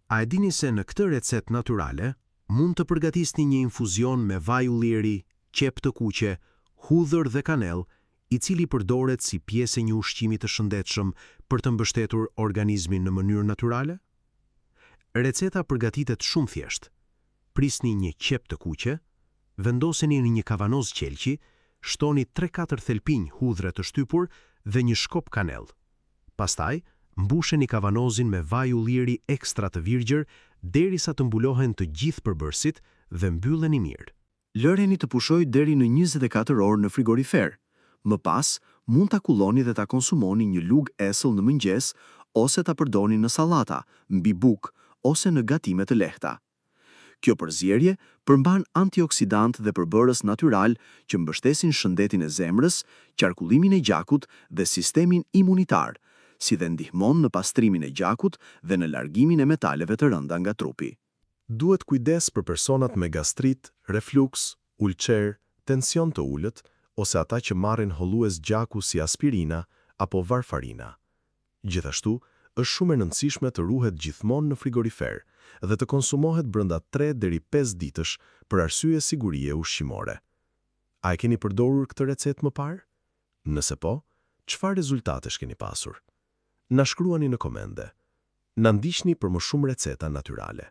A e dini se në këtë recetë natyrale mund të përgatisni një infuzion me vaj ulliri, qep të kuqe, hudhër dhe kanell, i cili përdoret si pjesë e një ushqimi të shëndetshëm për të mbështetur organizmin në mënyrë natyrale? Receta përgatitet shumë thjesht. Prisni një qep të kuqe, vendoseni në një kavanoz qelqi, shtoni 3-4 thelpinj hudhre të shtypur dhe një shkop kanell. Pastaj, mbusheni kavanozin me vaj ulliri ekstra të virgjër derisa të mbulohen të gjithë përbërësit dhe mbylleni mirë. Lëreni të pushojë deri në 24 orë në frigorifer. Më pas, mund ta kulloni dhe ta konsumoni një lugë esëll në mëngjes ose ta përdorni në sallata, mbi bukë ose në gatime të lehta. Kjo përzierje përmban antioksidant dhe përbërës natyral që mbështesin shëndetin e zemrës, qarkullimin e gjakut dhe sistemin imunitar, si dhe ndihmon në pastrimin e gjakut dhe në largimin e metaleve të rënda nga trupi. Duhet kujdes për personat me gastrit, refluks, ulçer, tension të ulët, ose ata që marrin hollues gjaku si aspirina apo varfarina. Gjithashtu, është shumë e rëndësishme të ruhet gjithmonë në frigorifer dhe të konsumohet brenda 3 deri 5 ditësh për arsye sigurie ushqimore. A e keni përdorur këtë recetë më parë? Nëse po, çfarë rezultatesh keni pasur? Na shkruani në komente. Na ndiqni për më shumë receta natyrale.